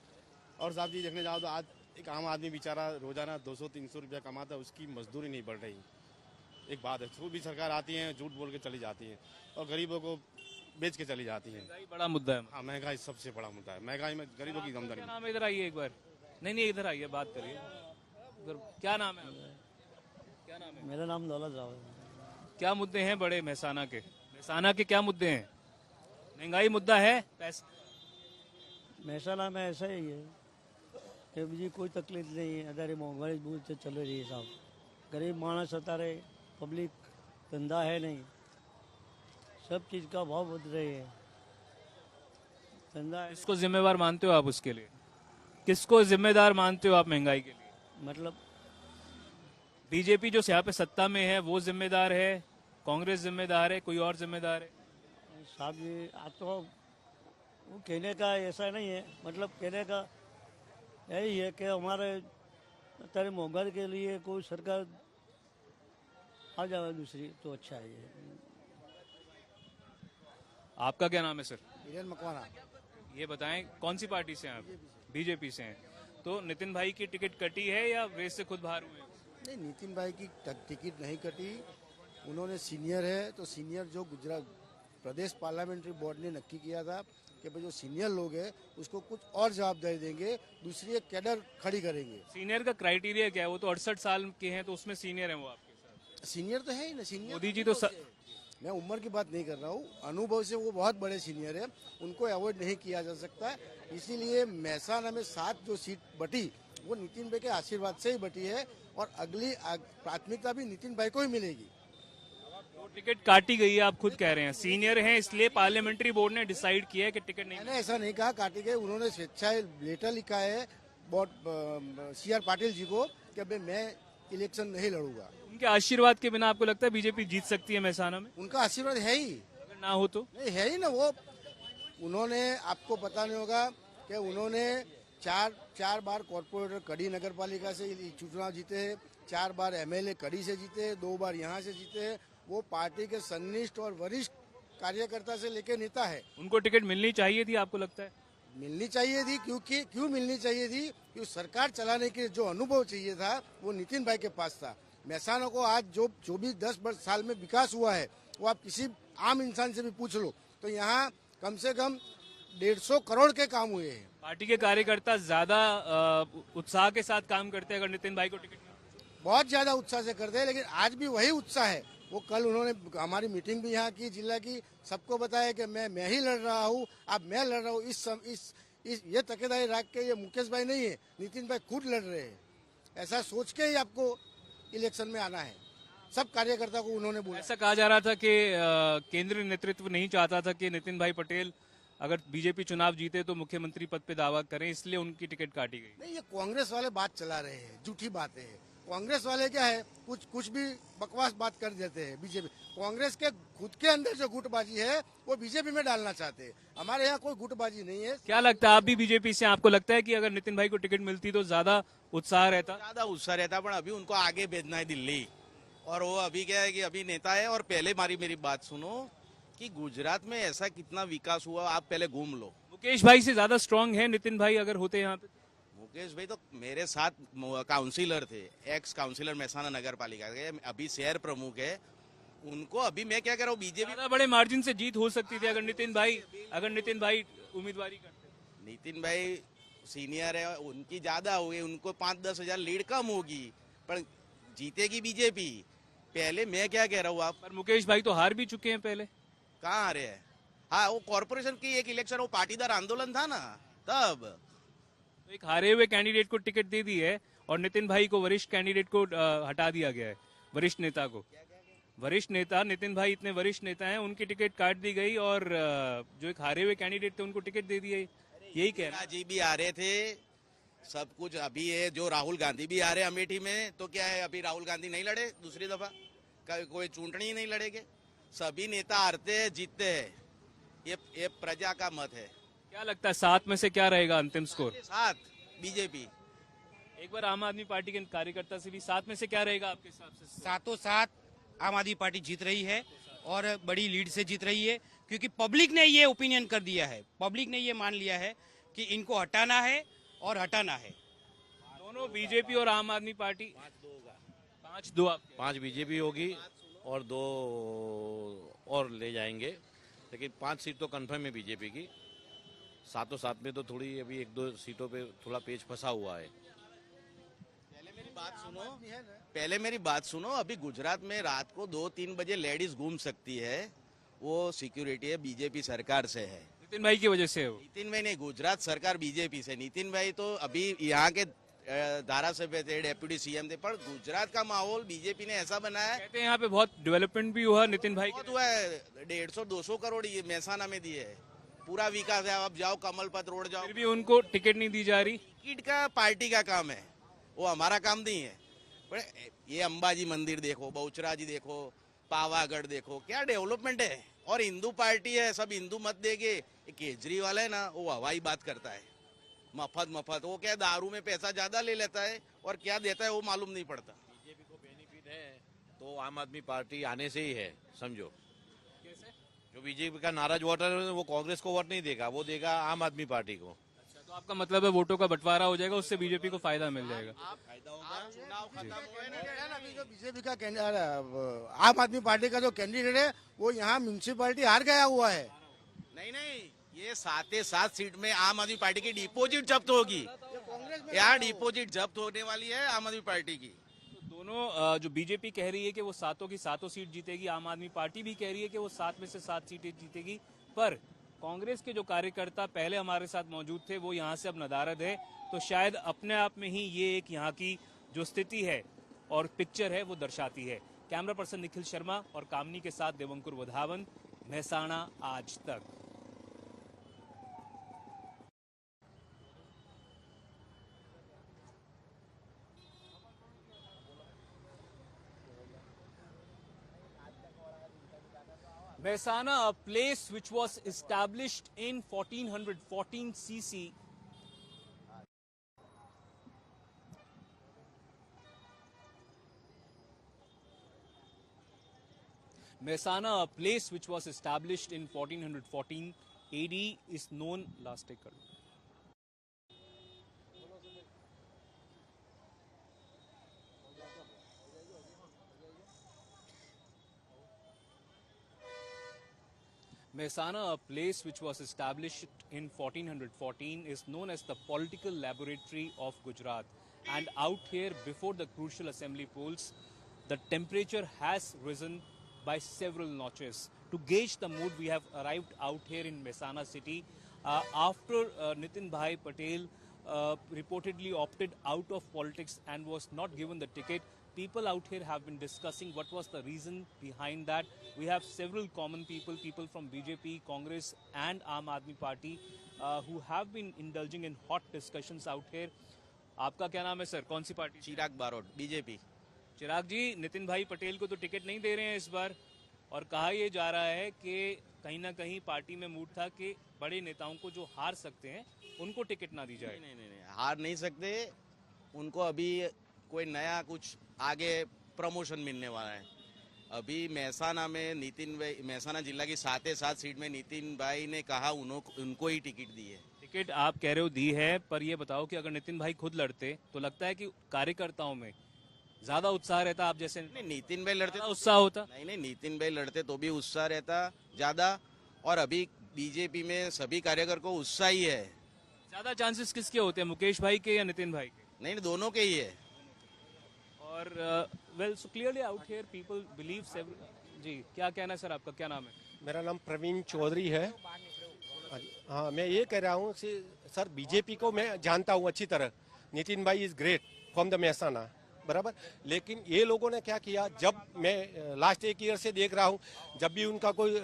और साहब जी, देखने जाओ तो आज एक आम आदमी बेचारा रोजाना 200-300 रुपया कमाता है, उसकी मजदूरी नहीं बढ़ रही। एक बात है, कोई भी सरकार आती है झूठ बोल के चली जाती है और गरीबों को बेच के चली जाती है। महंगाई बड़ा मुद्दा है। हाँ, महंगाई सबसे बड़ा मुद्दा है। महंगाई में गरीबों की आमदनी। क्या नाम है? इधर आइए एक बार। नहीं, इधर आइए, बात करिए। क्या नाम है आपका? क्या नाम है? मेरा नाम दौलत राव है। क्या मुद्दे हैं बड़े महसाना के क्या मुद्दे हैं? महंगाई मुद्दा है, महसाना में ऐसा ही है कि બીજી કોઈ તકલીફ નહીં, અત્યારે મોંઘવારી બહુ ચાલી રહી है साहब। गरीब मानस અત્યારે पब्लिक धंधा है नहीं, सब चीज़ का भाव बढ़ रही है, धंधा। किसको जिम्मेवार मानते हो आप उसके लिए? किसको जिम्मेदार मानते हो आप महंगाई के लिए? मतलब बीजेपी जो यहाँ पे सत्ता में है वो जिम्मेदार है, कांग्रेस जिम्मेदार है, कोई और जिम्मेदार है? साहब जी, आज तो वो कहने का ऐसा नहीं है, मतलब कहने का यही है कि हमारे અત્યારે મોંઘવારી के लिए कोई सरकार आ जाए दूसरी तो अच्छा है। आपका क्या नाम है सर? हिरेन मकवाना। ये बताएं, कौन सी पार्टी से हैं आप? बीजेपी से हैं। तो नितिन भाई की टिकट कटी है या रेस से खुद बाहर हुए? नहीं, नितिन भाई की टिकट नहीं कटी। उन्होंने सीनियर है, तो सीनियर जो गुजरात प्रदेश पार्लियामेंट्री बोर्ड ने नक्की किया था कि भाई जो सीनियर लोग हैं उसको कुछ और जवाबदारी देंगे, दूसरी एक कैडर खड़ी करेंगे। सीनियर का क्राइटेरिया क्या है? वो तो 68 साल के हैं, तो उसमें सीनियर हैं वो आपके साथ? सीनियर तो है ही ना, सीनियर मोदी जी तो मैं उम्र की बात नहीं कर रहा हूँ, अनुभव से वो बहुत बड़े सीनियर है, उनको अवॉइड नहीं किया जा सकता। इसीलिए महसाना में 7 जो सीट बटी वो नितिन भाई के आशीर्वाद से ही बटी है, और अगली प्राथमिकता भी नितिन भाई को ही मिलेगी। टिकट काटी गई है, आप खुद कह रहे हैं सीनियर हैं इसलिए पार्लियामेंट्री बोर्ड ने डिसाइड किया है कि टिकट नहीं। मैंने ऐसा नहीं कहा काटी गई, उन्होंने स्वेच्छाएं लेटर लिखा है बोर्ड CR पाटिल जी को कि भाई मैं इलेक्शन नहीं लड़ूंगा। उनके आशीर्वाद के बिना आपको लगता है बीजेपी जीत सकती है महसाना में? उनका आशीर्वाद है ही, अगर ना हो तो नहीं है ही ना। वो उन्होंने, आपको पता नहीं होगा कि उन्होंने चार बार कॉर्पोरेटर कड़ी नगर पालिका से चुनाव जीते हैं, 4 बार MLA कड़ी से जीते, 2 बार यहाँ से जीते। वो पार्टी के सन्निष्ठ और वरिष्ठ कार्यकर्ता से लेकर नेता है। उनको टिकट मिलनी चाहिए थी, आपको लगता है? मिलनी चाहिए थी, क्योंकि क्यों मिलनी चाहिए थी? क्योंकि सरकार चलाने के जो अनुभव चाहिए था वो नितिन भाई के पास था। महसाना को आज जो भी 10 साल में विकास हुआ है वो आप किसी आम इंसान से भी पूछ लो तो यहाँ कम से कम 150 करोड़ के काम हुए हैं। पार्टी के कार्यकर्ता ज्यादा उत्साह के साथ काम करते हैं अगर नितिन भाई को टिकट मिले? बहुत ज्यादा उत्साह से करते हैं, लेकिन आज भी वही उत्साह है। वो कल उन्होंने हमारी मीटिंग भी यहाँ की जिला की, सबको बताया कि मैं ही लड़ रहा हूँ, अब मैं लड़ रहा हूँ। इस ये तकेदारी रख के, ये मुकेश भाई नहीं है, नितिन भाई खुद लड़ रहे हैं। ऐसा सोच के ही आपको इलेक्शन में आना है। सब कार्यकर्ता को उन्होंने बोला। ऐसा कहा जा रहा था कि केंद्रीय नेतृत्व नहीं चाहता था कि नितिन भाई पटेल अगर बीजेपी चुनाव जीते तो मुख्यमंत्री पद पे दावा करें, इसलिए उनकी टिकट काटी गई। नहीं, ये कांग्रेस वाले बात चला रहे हैं, झूठी बातें हैं। कांग्रेस वाले क्या है, कुछ भी बकवास बात कर देते हैं। बीजेपी, कांग्रेस के खुद के अंदर जो गुटबाजी है वो बीजेपी में डालना चाहते हैं। हमारे यहाँ कोई गुटबाजी नहीं है। क्या लगता है, आप भी बीजेपी से, आपको लगता है कि अगर नितिन भाई को टिकट मिलती तो ज्यादा उत्साह रहता? ज्यादा उत्साह रहता, पर अभी उनको आगे भेजना है दिल्ली। और वो अभी क्या है कि अभी नेता है। और पहले मेरी बात सुनो कि गुजरात में ऐसा कितना विकास हुआ, आप पहले घूम लो। मुकेश भाई से ज्यादा स्ट्रांग है नितिन भाई अगर होते यहाँ पे? मुकेश भाई तो मेरे साथ काउंसिलर थे, एक्स काउंसिलर महसाना नगर पालिका के, अभी शहर प्रमुख है। उनको अभी मैं क्या कह रहा हूँ, बीजेपी ज्यादा बड़े मार्जिन से जीत हो सकती थी अगर नितिन भाई उम्मीदवारी करते। नितिन भाई सीनियर है, उनकी ज्यादा होगी, उनको 5-10 हजार लीड कम होगी, पर जीतेगी बीजेपी। पहले मैं क्या कह रहा हूँ, आप पर मुकेश भाई तो हार भी चुके हैं पहले। कहाँ आ रहे हैं? हाँ, वो कॉर्पोरेशन की एक इलेक्शन, वो पाटीदार आंदोलन था ना तब। तो एक हारे हुए कैंडिडेट को टिकट दे दी है और नितिन भाई को, वरिष्ठ कैंडिडेट को हटा दिया गया है, वरिष्ठ नेता को। वरिष्ठ नेता नितिन भाई इतने वरिष्ठ नेता हैं, उनकी टिकट काट दी गई और जो एक हारे हुए कैंडिडेट थे उनको टिकट दे दी गई। यही कह रहा जी भी आ रहे थे, सब कुछ अभी है। जो राहुल गांधी भी आ रहे अमेठी में, तो क्या है, अभी राहुल गांधी नहीं लड़े दूसरी दफा, कोई चुनाव ही नहीं लड़ेगे। सभी नेता हारते हैं, जीतते हैं, ये प्रजा का मत है। क्या लगता है 7 में से क्या रहेगा अंतिम स्कोर? 7 बीजेपी। एक बार आम आदमी पार्टी के कार्यकर्ता से भी, 7 में से क्या रहेगा आपके हिसाब से? 7 आम आदमी पार्टी जीत रही है और बड़ी लीड से जीत रही है, क्योंकि पब्लिक ने ये ओपिनियन कर दिया है, पब्लिक ने ये मान लिया है कि इनको हटाना है और हटाना है। दोनों बीजेपी और आम आदमी पार्टी 5-2 5 बीजेपी होगी और 2 और ले जाएंगे, लेकिन 5 सीट तो कंफर्म है बीजेपी की। 7 में तो थोड़ी अभी 1-2 सीटों पे थोड़ा पेच फंसा हुआ है। पहले मेरी बात सुनो, अभी गुजरात में रात को 2-3 बजे लेडीज घूम सकती है, वो सिक्योरिटी है बीजेपी सरकार से है। नितिन भाई की वजह से है वो। नितिन भाई नहीं, गुजरात सरकार बीजेपी से। नितिन भाई तो अभी यहाँ के धारासभ्य थे, डेप्यूटी सीएम थे, पर गुजरात का माहौल बीजेपी ने ऐसा बनाया है। कहते हैं यहाँ पे बहुत डेवलपमेंट भी हुआ नितिन भाई बहुत हुआ है, 150-200 करोड़ ये महसाना में दिए है, पूरा विकास है। आप जाओ कमल पथ रोड जाओ, फिर भी उनको टिकट नहीं दी जा रही। टिकट का पार्टी का काम है, वो हमारा काम नहीं है। पर ये अंबाजी मंदिर देखो, बहुचराजी देखो, पावागढ़ देखो, क्या डेवलपमेंट है। और हिंदू पार्टी है, सब हिंदू मत देंगे। केजरीवाल है ना, वो हवाई बात करता है, मफत। वो क्या दारू में पैसा ज्यादा ले लेता है और क्या देता है वो मालूम नहीं पड़ता। बीजेपी को बेनिफिट है तो आम आदमी पार्टी आने से ही है, समझो। कैसे? जो बीजेपी का नाराज वोटर है वो कांग्रेस को वोट नहीं देगा, वो देगा आम आदमी पार्टी को। अच्छा, तो आपका मतलब है वोटों का बंटवारा हो जाएगा, उससे बीजेपी को फायदा मिल जाएगा। चुनाव खत्म हुए ना, अभी जो बीजेपी का आम आदमी पार्टी का जो कैंडिडेट है वो यहाँ म्यूनसिपालिटी हार गया हुआ है। नहीं, ये 7 सीट में आम आदमी पार्टी की डिपोजिट जब्त होगी। यहाँ डिपोजिट जब्त होने वाली है आम आदमी पार्टी की। तो दोनों, जो बीजेपी कह रही है कि वो 7 की 7 सीट जीतेगी, आम आदमी पार्टी भी कह रही है कि वो 7 में से 7 सीटें जीतेगी, पर कांग्रेस के जो कार्यकर्ता पहले हमारे साथ मौजूद थे वो यहाँ से अब नदारद है। तो शायद अपने आप में ही ये एक यहाँ की जो स्थिति है और पिक्चर है वो दर्शाती है। कैमरा पर्सन निखिल शर्मा और कामनी के साथ देवंकुर वधावन, महसाणा आज तक। Mehsana, a place which was established in 1414 CC. Mehsana, a place which was established in 1414 AD, is known. Last take करो। Mehsana, a place which was established in 1414, is known as the political laboratory of Gujarat. And out here, before the crucial assembly polls, the temperature has risen by several notches. To gauge the mood, we have arrived out here in Mehsana city after Nitin Bhai Patel reportedly opted out of politics and was not given the ticket. People out here have been discussing what was the reason behind that. We have several common people from BJP, Congress and Aam Aadmi Party who have been indulging in hot discussions out here. आपका क्या नाम है सर, कौन सी पार्टी? चिराग बारोट, बीजेपी। चिराग जी, नितिन भाई पटेल को तो टिकट नहीं दे रहे हैं इस बार और कहा यह जा रहा है कि कहीं ना कहीं पार्टी में मूड था कि बड़े नेताओं को जो हार सकते हैं उनको टिकट ना दी जाए। नहीं, हार नहीं सकते। उनको अभी कोई नया कुछ आगे प्रमोशन मिलने वाला है। अभी मेहसाना में नितिन भाई, मेहसाना जिला की 7 सीट में नितिन भाई ने कहा उनको ही टिकट दी है। टिकट आप कह रहे हो दी है, पर ये बताओ कि अगर नितिन भाई खुद लड़ते तो लगता है कि कार्यकर्ताओं में ज्यादा उत्साह रहता? आप जैसे नहीं, नितिन भाई लड़ते तो उत्साह होता? नहीं, नितिन भाई लड़ते तो भी उत्साह रहता ज्यादा। और अभी बीजेपी में सभी कार्यकर्ता को उत्साह ही है। ज्यादा चांसेस किसके होते हैं, मुकेश भाई के या नितिन भाई के? नहीं, दोनों के ही है। और well, so clearly out here people believe several. जी, क्या कहना है सर, आपका क्या नाम है? मेरा नाम प्रवीण चौधरी है। हाँ, मैं ये कह रहा हूँ सर, बीजेपी को मैं जानता हूँ अच्छी तरह। नितिन भाई is great from the Mehsana, बराबर। लेकिन ये लोगों ने क्या किया, जब मैं लास्ट 1 ईयर से देख रहा हूँ, जब भी उनका कोई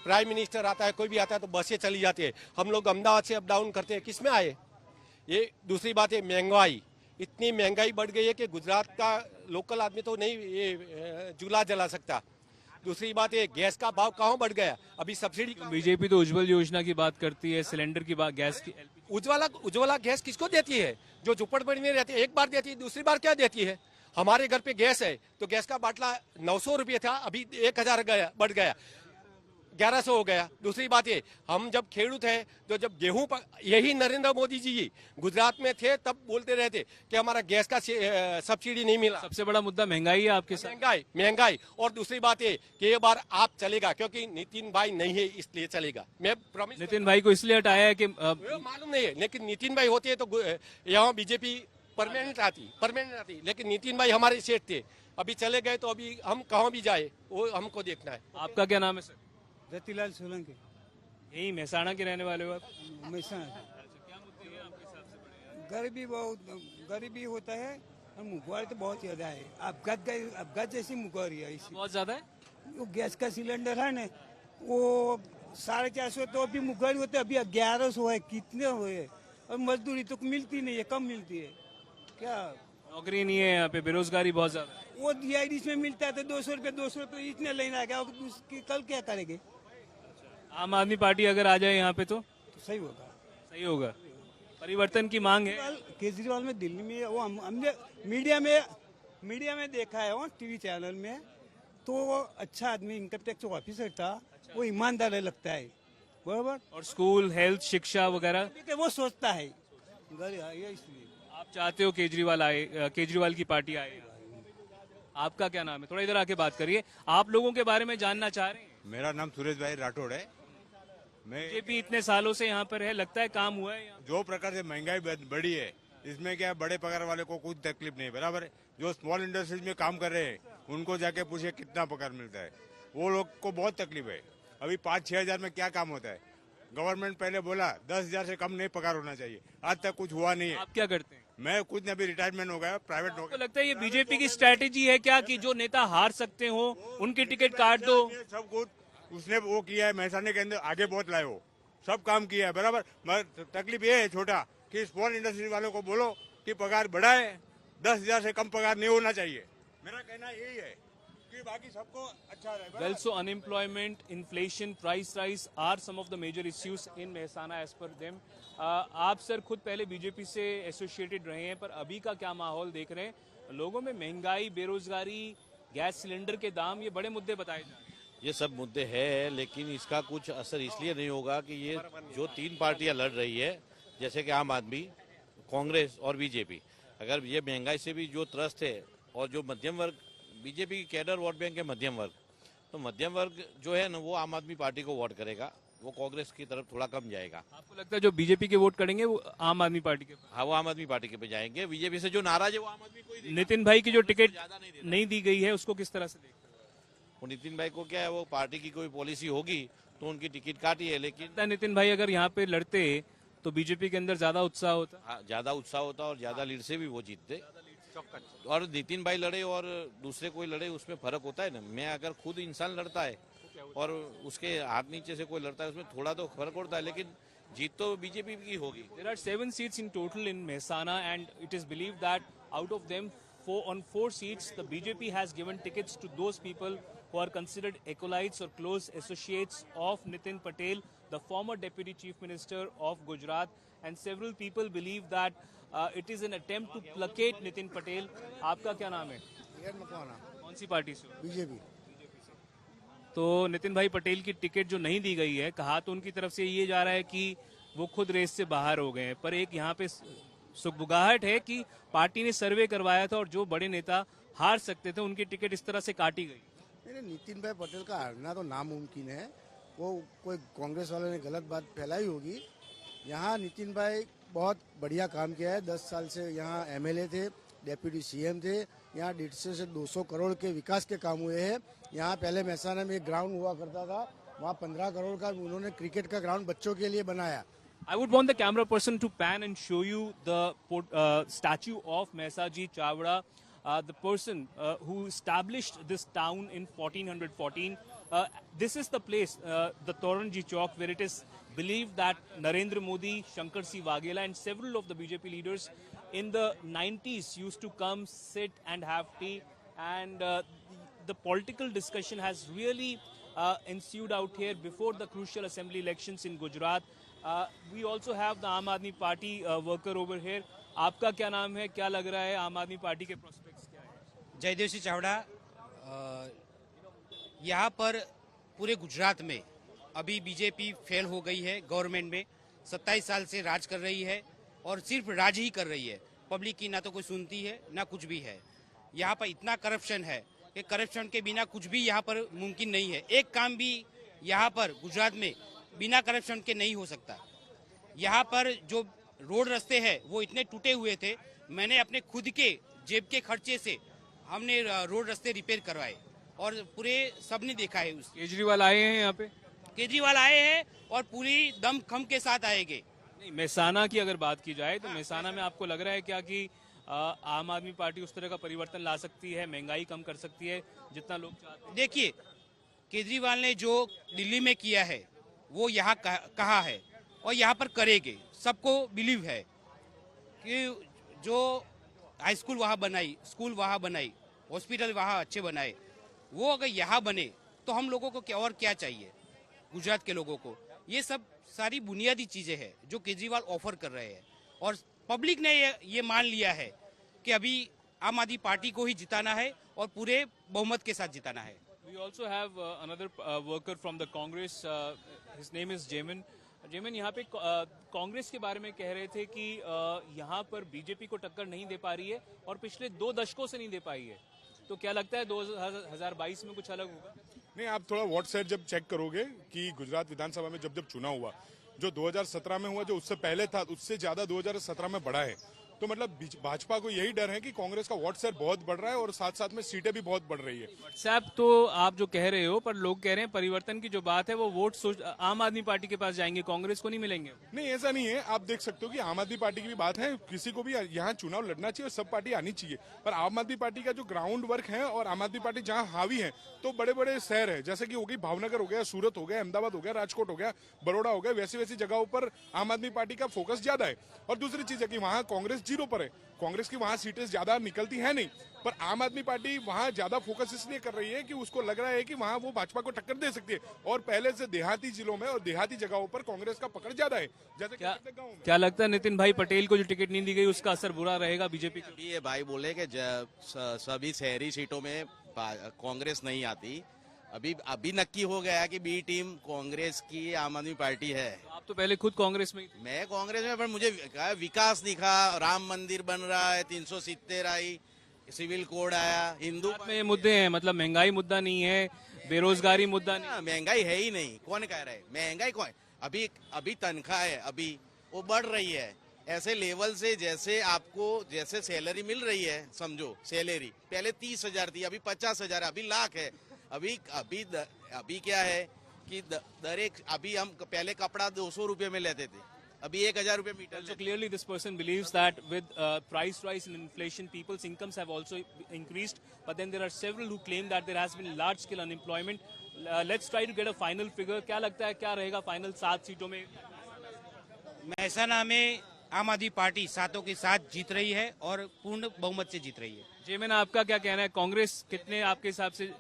प्राइम मिनिस्टर आता है, कोई भी आता है, तो बसें चली जाती है। हम लोग अहमदाबाद से अप डाउन करते हैं, किस में आए? ये दूसरी बात है, महंगाई, इतनी महंगाई बढ़ गई है कि गुजरात का लोकल आदमी तो नहीं ये चूल्हा जला सकता। दूसरी बात है, गैस का भाव कहाँ बढ़ गया? अभी सब्सिडी। बीजेपी तो उज्जवल योजना की बात करती है, सिलेंडर की बात, गैस की। उज्ज्वला गैस किसको देती है? जो झुपड़पट्टी में रहती है, एक बार देती है, दूसरी बार क्या देती है? हमारे घर पे गैस है तो गैस का बाटला 900 रुपये था, अभी 1000 बढ़ गया, 1100 हो गया। दूसरी बात है, हम जब खेडूत है तो जब गेहूं यही नरेंद्र मोदी जी गुजरात में थे तब बोलते रहते कि हमारा गैस का सब्सिडी नहीं मिला। सबसे बड़ा मुद्दा महंगाई है आपके साथ। महंगाई। और दूसरी बात है कि ये बार आप चलेगा, क्योंकि नितिन भाई नहीं है इसलिए चलेगा। मैं प्रॉमिस। नितिन भाई को इसलिए हटाया है कि मालूम नहीं है, लेकिन नितिन भाई होते तो यहाँ बीजेपी परमानेंट आती। लेकिन नितिन भाई हमारे सेठ थे, अभी चले गए तो अभी हम कहाँ भी जाए वो हमको देखना है। आपका क्या नाम है सर? रतिलाल सोलंकी। यही मेहसाणा के रहने वाले हो आप? मेहसाणा। गरीबी होता है और मुखवारी तो बहुत ज्यादा है। अपघात जैसी मुखवारी है इसी। बहुत ज्यादा है। वो गैस का सिलेंडर है ना, वो 450 तो अभी मुखवारी होते, अभी 1100 है। कितने हुए? और मजदूरी तो मिलती नहीं है, कम मिलती है। क्या नौकरी नहीं है यहाँ पे, बेरोजगारी बहुत ज्यादा है। वो DIDs में मिलता है तो 200 रुपये इतने लेना है, क्या कल क्या करेंगे? आम आदमी पार्टी अगर आ जाए यहाँ पे तो सही होगा। सही होगा। परिवर्तन की मांग है। केजरीवाल में दिल्ली में वो हमने मीडिया में देखा है, वो टीवी चैनल में, तो वो अच्छा आदमी, इनकम टैक्स ऑफिसर था। वो ईमानदार लगता है, बराबर। और स्कूल, हेल्थ, शिक्षा वगैरह वो सोचता है। इसलिए आप चाहते हो केजरीवाल की पार्टी आए। आपका क्या नाम है? थोड़ा इधर आके बात करिए। आप लोगों के बारे में जानना चाह रहे हैं। मेरा नाम सुरेश भाई राठौड़ है। मैं बीजेपी इतने सालों से यहाँ पर है, लगता है काम हुआ है यहाँ? जो प्रकार से महंगाई बढ़ी है, इसमें क्या बड़े पगार वाले को कुछ तकलीफ नहीं, बराबर है। जो स्मॉल इंडस्ट्रीज में काम कर रहे हैं उनको जाके पूछे कितना पगार मिलता है, वो लोग को बहुत तकलीफ है। अभी 5-6 हजार में क्या काम होता है? गवर्नमेंट पहले बोला 10,000 से कम नहीं पगार होना चाहिए, आज तक कुछ हुआ नहीं है। आप क्या करते हैं? मैं कुछ नहीं, अभी रिटायरमेंट हो गया, प्राइवेट हो गया। तो लगता है ये बीजेपी की स्ट्रैटेजी है क्या कि जो नेता हार सकते हो उनकी टिकट काट दो? सब कुछ उसने वो किया है, मेहसाने के अंदर आगे बहुत लाए, वो सब काम किया है, बराबर। मगर तकलीफ ये है छोटा कि स्मॉल इंडस्ट्री वालों को बोलो कि पगार बढ़ाए, 10,000 से कम पगार नहीं होना चाहिए। मेरा कहना यही है कि बाकी सबको अच्छा रहे। Well, so unemployment, inflation, price rise are some of the major issues in Mehsana as per them. आप सर खुद पहले बीजेपी से एसोसिएटेड रहे हैं, पर अभी का क्या माहौल देख रहे हैं? लोगों में महंगाई, बेरोजगारी, गैस सिलेंडर के दाम, ये बड़े मुद्दे बताए जा रहे हैं। ये सब मुद्दे हैं, लेकिन इसका कुछ असर इसलिए नहीं होगा कि ये जो 3 पार्टियां लड़ रही है, जैसे कि आम आदमी, कांग्रेस और बीजेपी, अगर ये महंगाई से भी जो त्रस्त है और जो मध्यम वर्ग, बीजेपी की कैडर वोट बैंक है मध्यम वर्ग, तो मध्यम वर्ग जो है ना वो आम आदमी पार्टी को वोट करेगा, वो कांग्रेस की तरफ थोड़ा कम जाएगा। आपको लगता है जो बीजेपी के वोट करेंगे वो आम आदमी पार्टी के? हाँ, वो आम आदमी पार्टी के पे जाएंगे। बीजेपी से जो नाराज है वो आम आदमी को ही देगा। नितिन भाई की जो टिकट नहीं दी गई है उसको किस तरह से देखते हैं? वो नितिन भाई को क्या है, वो पार्टी की कोई पॉलिसी होगी तो उनकी टिकट काटी है, लेकिन नितिन भाई अगर यहाँ पे लड़ते तो बीजेपी के अंदर ज्यादा उत्साह होता? हाँ, ज्यादा उत्साह होता और ज्यादा लीड से भी वो जीतते। और नितिन भाई लड़े और दूसरे कोई लड़े उसमें फर्क होता है ना। मैं अगर खुद इंसान लड़ता है और उसके हाथ नीचे से कोई लड़ता है उसमें थोड़ा तो फर्क होता है, लेकिन जीत तो बीजेपी की होगी। There are 7 seats in total in Mehsana and it is believed that out of them, on 4 seats, the BJP has given tickets to those people who are considered acolytes or close associates of Nitin Patel, the former Deputy Chief Minister of Gujarat, and several people believe that it is an attempt to placate Nitin Patel. आपका क्या नाम है? कौन सी पार्टी से? बीजेपी। तो नितिन भाई पटेल की टिकट जो नहीं दी गई है, कहा तो उनकी तरफ से ये जा रहा है कि वो खुद रेस से बाहर हो गए हैं, पर एक यहाँ पे सुगबुगाहट है कि पार्टी ने सर्वे करवाया था और जो बड़े नेता हार सकते थे उनकी टिकट इस तरह से काटी गई। नितिन भाई पटेल का हारना तो नामुमकिन है, वो कोई कांग्रेस वालों ने गलत बात फैलाई होगी। यहाँ नितिन भाई बहुत बढ़िया काम किया है, 10 साल से यहाँ एमएलए थे, डेप्यूटी सीएम थे, यहाँ 150 से 200 करोड़ के विकास के काम हुए हैं। यहाँ पहले मेहसाना में एक ग्राउंड हुआ करता था, वहाँ 15 करोड़ का उन्होंने क्रिकेट का ग्राउंड बच्चों के लिए बनाया। I would want the camera person to pan and show you the statue of Mehsaji Chavda, the person who established this town in 1414. This is the place, the Toranji Chowk, where it is believed that Narendra Modi, Shankar Singh Waghela and several of the BJP leaders in the 90s used to come, sit and have tea, and the political discussion has really ensued out here before the crucial assembly elections in Gujarat. We also have the Aam Aadmi Party worker over here. आपका क्या नाम है, क्या लग रहा है, आम आदमी पार्टी के प्रोस्पेक्ट्स क्या है? जयदेव सिंह चावड़ा। यहाँ पर पूरे गुजरात में अभी बीजेपी फेल हो गई है। गवर्नमेंट में 27 साल से राज कर रही है और सिर्फ राज ही कर रही है। पब्लिक की ना तो कोई सुनती है ना कुछ भी है। यहाँ पर इतना करप्शन है कि करप्शन के बिना कुछ भी यहाँ पर मुमकिन नहीं है। एक काम भी यहाँ पर गुजरात में बिना करप्शन के नहीं हो सकता। यहाँ पर जो रोड रास्ते हैं वो इतने टूटे हुए थे, मैंने अपने खुद के जेब के खर्चे से हमने रोड रास्ते रिपेयर करवाए और पूरे सबने देखा है। केजरीवाल आए हैं यहाँ पे? केजरीवाल आए हैं और पूरी दमखम के साथ आएंगे। नहीं, मेहसाना की अगर बात की जाए तो मेहसाना में आपको लग रहा है क्या कि आम आदमी पार्टी उस तरह का परिवर्तन ला सकती है, महंगाई कम कर सकती है जितना लोग चाहते हैं? देखिए, केजरीवाल ने जो दिल्ली में किया है वो यहाँ कहा है और यहाँ पर करेंगे। सबको बिलीव है कि जो हाई स्कूल वहाँ बनाई, स्कूल वहाँ बनाई, हॉस्पिटल वहाँ अच्छे बनाए, वो अगर यहाँ बने तो हम लोगों को क्या और क्या चाहिए? गुजरात के लोगों को ये सब सारी बुनियादी चीजें हैं जो केजरीवाल ऑफर कर रहे हैं और पब्लिक ने ये मान लिया है कि अभी आम आदमी पार्टी को ही जिताना है और पूरे बहुमत के साथ जिताना है। We also have another worker from the Congress. His name is Jamin. Jamin, यहाँ पे कांग्रेस के बारे में कह रहे थे कि यहाँ पर बीजेपी को टक्कर नहीं दे पा रही है और पिछले 2 दशकों से नहीं दे पाई है, तो क्या लगता है 2022 में कुछ अलग होगा? नहीं, आप थोड़ा व्हाट्सएप जब चेक करोगे कि गुजरात विधानसभा में जब चुनाव हुआ, जो 2017 में हुआ, जो उससे पहले था, उससे ज्यादा 2017 में बढ़ा है। तो मतलब भाजपा को यही डर है कि कांग्रेस का व्हाट्सएप बहुत बढ़ रहा है और साथ साथ में सीटें भी बहुत बढ़ रही है। व्हाट्सएप तो आप जो कह रहे हो, पर लोग कह रहे हैं परिवर्तन की जो बात है वो वोट आम आदमी पार्टी के पास जाएंगे, कांग्रेस को नहीं मिलेंगे। नहीं, ऐसा नहीं है। आप देख सकते हो कि आम आदमी पार्टी की भी बात है, किसी को भी यहाँ चुनाव लड़ना चाहिए और सब पार्टी आनी चाहिए, पर आम आदमी पार्टी का जो ग्राउंड वर्क है और आम आदमी पार्टी जहाँ हावी है, तो बड़े बड़े शहर है जैसे कि हो गई भावनगर हो गया, सूरत हो गया, अहमदाबाद हो गया, राजकोट हो गया, बड़ौदा हो गया, वैसी वैसी जगहों पर आम आदमी पार्टी का फोकस ज्यादा है। और दूसरी चीज है कि वहाँ कांग्रेस 0 पर है, कांग्रेस की वहां सीटें ज्यादा निकलती है नहीं, पर आम आदमी पार्टी वहां ज्यादा फोकस इसलिए कर रही है कि उसको लग रहा है कि वहां वो भाजपा को टक्कर दे सकती है और पहले से देहाती जिलों में और देहाती जगहों पर कांग्रेस का पकड़ ज्यादा है। जैसे क्या लगता है नितिन भाई पटेल को जो टिकट नहीं दी गई उसका असर बुरा रहेगा बीजेपी का? ये भाई बोले कि सभी शहरी सीटों में कांग्रेस नहीं आती। अभी नक्की हो गया कि बी टीम कांग्रेस की आम आदमी पार्टी है। आप तो पहले खुद कांग्रेस में? मैं कांग्रेस में, पर मुझे विकास दिखा, राम मंदिर बन रहा है, 370 आई, सिविल कोड आया, हिंदू में मुद्दे हैं, मतलब महंगाई मुद्दा नहीं है, बेरोजगारी मुद्दा नहीं? महंगाई है ही नहीं, कौन कह रहा है महंगाई? कौन अभी अभी तनख्वाह है, अभी वो बढ़ रही है ऐसे लेवल से जैसे आपको जैसे सैलरी मिल रही है, समझो सैलरी पहले 30,000 थी, अभी 50,000, अभी लाख है। अभी क्या है कि दर एक, अभी हम पहले कपड़ा 200 रुपये में लेते थे, अभी 1,000 रुपये metre. So clearly this person believes that with price rise and inflation, people's incomes have also increased. But then there are several who claim that there has been large scale unemployment. Let's try to get a final figure. क्या लगता है क्या रहेगा फाइनल 7 सीटों में? महसाना में आम आदमी पार्टी 7 के 7 जीत रही है और पूर्ण बहुमत से जीत रही है। जेमेन, आपका क्या कहना है? कांग्रेस कितने आपके हिसाब से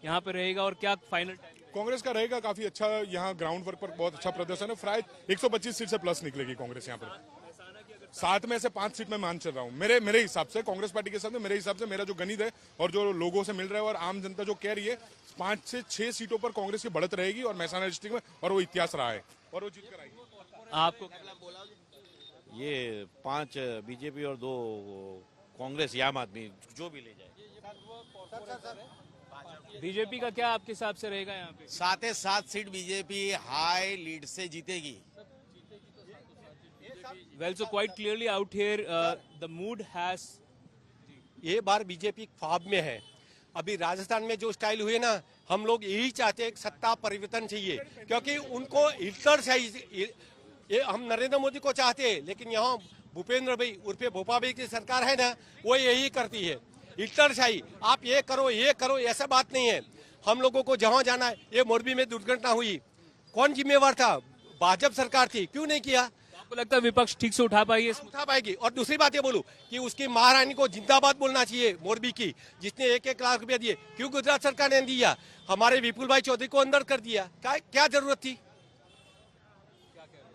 यहाँ पर रहेगा और क्या फाइनल? कांग्रेस का रहेगा काफी अच्छा, यहाँ ग्राउंड वर्क पर बहुत अच्छा प्रदर्शन है। प्राय 125 सीट से प्लस निकलेगी कांग्रेस यहाँ पर। 7 में से 5 सीट में मान चल रहा हूँ मेरे हिसाब से, कांग्रेस पार्टी के साथ मेरे हिसाब से, मेरा जो गणित है और जो लोगों से मिल रहा है और आम जनता जो कह रही है, 5 से 6 सीटों पर कांग्रेस की बढ़त रहेगी और महसाना डिस्ट्रिक्ट में, और वो इतिहास रहा है और वो जीत कर आएगी। आपको ये 5 बीजेपी और 2 कांग्रेस या आम आदमी जो भी ले जाए। बीजेपी का क्या आपके हिसाब से रहेगा यहाँ पे? 7 सीट बीजेपी हाई लीड से जीतेगी। Well, so quite clearly out here, the mood has. ये बार बीजेपी ख्वाब में है। अभी राजस्थान में जो स्टाइल हुए ना, हम लोग यही चाहते हैं, सत्ता परिवर्तन चाहिए, क्योंकि उनको हिटलर चाहिए। ये हम नरेंद्र मोदी को चाहते हैं, लेकिन यहाँ भूपेंद्र भाई उर्फे भोपा भाई की सरकार है ना, वो यही करती है, हिटलर चाहिए। आप ये करो, ऐसा बात नहीं है। हम लोगों को जहाँ जाना है, ये मोरबी में दुर्घटना हुई, कौन जिम्मेवार था? भाजपा सरकार थी, क्यों नहीं किया? आपको लगता है विपक्ष ठीक से उठा पाएगी? उठा पाएगी। और दूसरी बात ये बोलूं कि उसकी महारानी को जिंदाबाद बोलना चाहिए, मोरबी की, जिसने 1-1 लाख रुपया दिए। क्यों गुजरात सरकार ने दिया? हमारे विपुल भाई चौधरी को अंदर कर दिया, क्या जरूरत थी?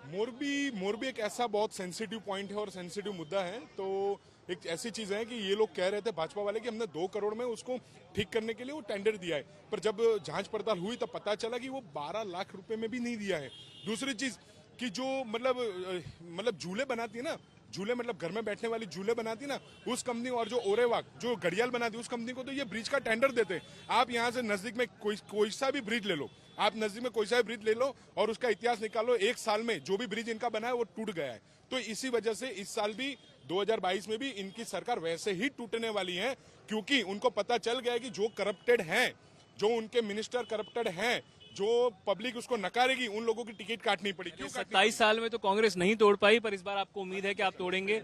मोरबी एक ऐसा बहुत सेंसिटिव पॉइंट है और सेंसिटिव मुद्दा है। तो एक ऐसी चीज है कि ये लोग कह रहे थे भाजपा वाले कि हमने 2 करोड़ में उसको ठीक करने के लिए वो टेंडर दिया है, पर जब जांच पड़ताल हुई तब पता चला कि वो 12 लाख रुपए में भी नहीं दिया है। दूसरी चीज कि जो मतलब झूले बनाती है ना, झूले मतलब घर में बैठने वाली झूले बनाती ना, उस कंपनी, और जो ओरेवाक जो घड़ियाल बनाती है उस कंपनी को तो ये ब्रिज का टेंडर देते हैं। आप यहाँ से नजदीक में कोई सा भी ब्रिज ले लो, आप नजदीक में कोई सा भी ब्रिज ले लो और उसका इतिहास निकालो, 1 साल में जो भी ब्रिज इनका बना है वो टूट गया है। तो इसी वजह से इस साल भी 2022 में भी इनकी सरकार वैसे ही टूटने वाली है, क्योंकि उनको पता चल गया है कि जो करप्टेड हैं, जो उनके मिनिस्टर करप्टेड हैं, जो पब्लिक उसको नकारेगी, उन लोगों की टिकट काटनी पड़ेगी। 27 साल में तो कांग्रेस नहीं तोड़ पाई, पर इस बार आपको उम्मीद है कि आप तोड़ेंगे?